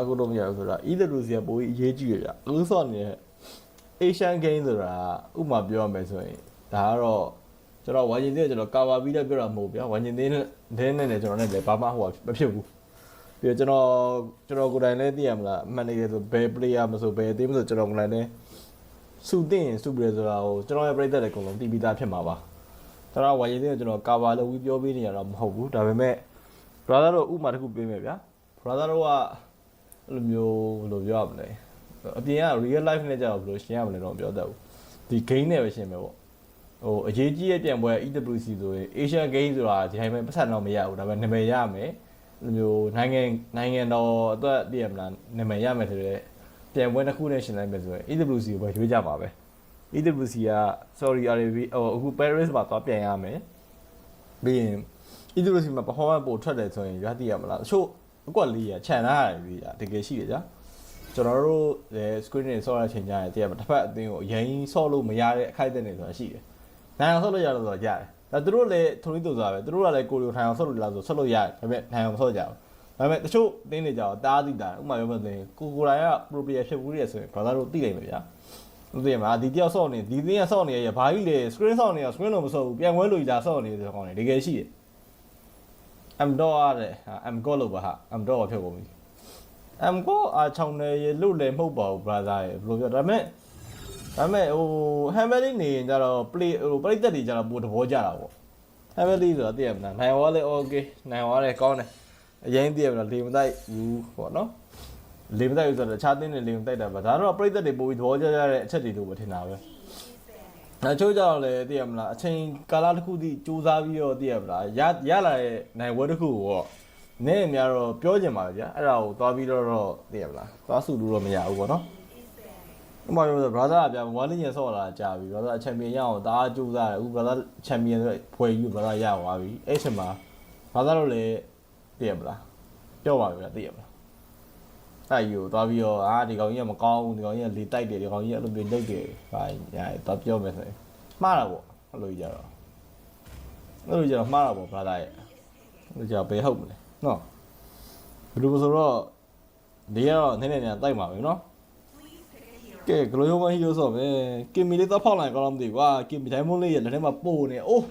အကူတော့မရဘူးဆိုတာ either လို့စီကပိုပြီးအရေးကြီးရကြအခုဆော့နေတဲ့ Asian game ဆိုတာဥပမာပြောရမယ်ဆိုရင်ဒါကတော့ကျွန်တော်ဝါဂျင်သေးကျွန်တော်ကာဗာပြီးတော့ပြောတာမဟုတ်ဗျာဝါဂျင်သေးနဲ့ကျွန်တော်နဲ့လည်းဘာမှဟိုမဖြစ်ဘူးပြီးတော့ကျွန်တော်ကိုယ်တိုင်လည်းသိရမလားမှန်နေတယ်ဆိုဘယ် player မဆိုဘယ်အသင်းမဆိုကျွန်တော်ကိုယ်တိုင်လည်းစုတင်ရင်စုပြီးဆိုတာကိုကျွန်တော်ရဲ့ပြည်သက်တွေအကုန်လုံးသိပြီးသားဖြစ်မှာပါကျွန်တော်ဝါဂျင်သေးကကျွန်တော်ကာဗာလို့ပြောပေးနေရတော့မဟုတ်ဘူးဒါပေမဲ့ brother တို့ဥပမာတစ်ခုပေးမယ်ဗျာ brother တို့ကအဲ့လိုမျိုးဘယ်လိုပြောရမလဲအပြင်က real life နဲ့ကြာတော့ဘယ်လိုရှင်းရမလဲတော့ပြောတတ်ဘူးဒီ game နဲ့ပဲရှင်းမယ်ပေါ့ဟိုအရေးကြီးတဲ့ပြန်ပွဲ EWC ဆိုရင် Asian Game ဆိုတာဒီတိုင်းပဲပတ်သက်တော့မရဘူးဒါပေမဲ့နာမည်ရမယ်အဲ့လိုမျိုးနိုင်ငံတော်အတွက်သိရမလားနာမည်ရမယ်ဆိုတဲ့ပြန်ပွဲတစ်ခုနဲ့ရှင်းလိုက်မယ်ဆိုရင် EWC ကိုပဲရွေးကြပါပဲ EWC က sorry RV ဟိုအခု Paris မှာသွားပြန်ရမယ်ပြီးရင် EWC မှာ performance ပို့ထွက်တယ်ဆိုရင်ရွာသိရမလားအချို့အကွက်လေးရခြံထားရတယ်တကယ်ရှိတယ်ကြာကျွန်တော်တို့လည်း screen နဲ့ဆော့ရချိန်ကြရတယ်တကယ်တစ်ဖက်အသင်းကိုအရင်ဆော့လို့မရတဲ့အခိုက်အတန့်တွေဆိုတာရှိတယ်နိုင်အောင်ဆော့လို့ရလို့ဆိုတာကြားတယ်ဒါသူတို့လည်းထုံးလေးတူဆိုတာပဲသူတို့ကလည်းကိုရီယိုထိုင်အောင်ဆော့လို့လာဆိုဆော့လို့ရတယ်ဒါပေမဲ့နိုင်အောင်ဆော့ကြအောင်ဒါပေမဲ့တချို့အသင်းတွေကြောတားသိတာဥပမာပြောမှဆိုရင်ကိုရိုင်းက pro player ဖြစ်ဘူးတဲ့ဆိုရင် brother တို့သိနိုင်မယ်ဗျာမသိရမှာဒီတယောက်ဆော့နေဒီသင်းကဆော့နေရဘာကြီးလဲ screen ဆော့နေရ screen လို့မဆော့ဘူးပြန်ဝဲလို့ကြာဆော့နေတယ်ဆိုကောင်းတယ်တကယ်ရှိတယ်M dot ရတယ် M dot လို့ပါဟာ M dot ဖြစ်ကုန်ပြီ M dot အားချောင်းနေရလို့လည်းမဟုတ်ပါဘူး brother ရေဘယ်လိုပြောဒါပေမဲ့ဟို Hammerly နေရင်ကျတော့ play ဟိုပြိသက်တွေကျတော့ပိုသဘောကျတာပေါ့ Hammerly ဆိုတာသိရမလားနိုင်ဝါလေ okay နိုင်ဝါလေကောင်းတယ်အရင်သိရမလားလေမတိုက်ဘူးပေါ့နော်လေမတိုက်ဘူးဆိုတော့တခြားသင်းတွေလေမတိုက်တာပါဒါတော့ပြိသက်တွေပိုပြီးသဘောကျကြတဲ့အချက်တွေလို့ပဲထင်တာပဲဒါချိုးကြတော့လေသိရမလားအချိန်ကာလတစ်ခုတည်းစူးစမ်းပြီးတော့သိရမလားရလာတဲ့နိုင်ဝဲတစ်ခုကိုတော့နည်းအများတော့ပြောချင်ပါဗျာအဲ့ဒါကိုသွားပြီးတော့သိရမလားသွားစုလို့တော့မရဘူးပေါ့နော်ဥပမာပြောဆို brother ကဗျာဝါလင်းရဆော့လာကြာပြီ brother ချန်ပီယံရအောင်တအားစူးစမ်းတယ်အခု brother ချန်ပီယံဆိုဖွဲ့ယူ brother ရသွားပြီအဲ့ချိန်မှာ brother တို့လည်းသိရမလားပြောပါဗျာသိရမလားအဲ့ယူသွားပြီးတော့ဒီကောင်ကြီးကမကောင်းဘူးဒီကောင်ကြီးကလေတိုက်တယ်ဒီကောင်ကြီးကအဲ့လိုမျိုးလုပ်တယ်ဟာညာတော့ပြောမယ်ဆိုရင်မှားတာပေါ့အဲ့လိုကြတော့မှားတာပေါ့ brother ရဲ့အဲ့လိုကြဘယ်ဟုတ်မလဲနော်ဘယ်လိုဆိုတော့ဒီကတော့နည်းနည်းတိုက်ပါပဲနော်ကဲဂလိုယိုမဟီယိုဆိုပဲကင်မီလေးတော့ဖောက်လိုက်ကောင်းလားမသိဘူးကွာကင်မီတိုင်းမုန်းလေးရလက်ထဲမှာပို့နေအိုး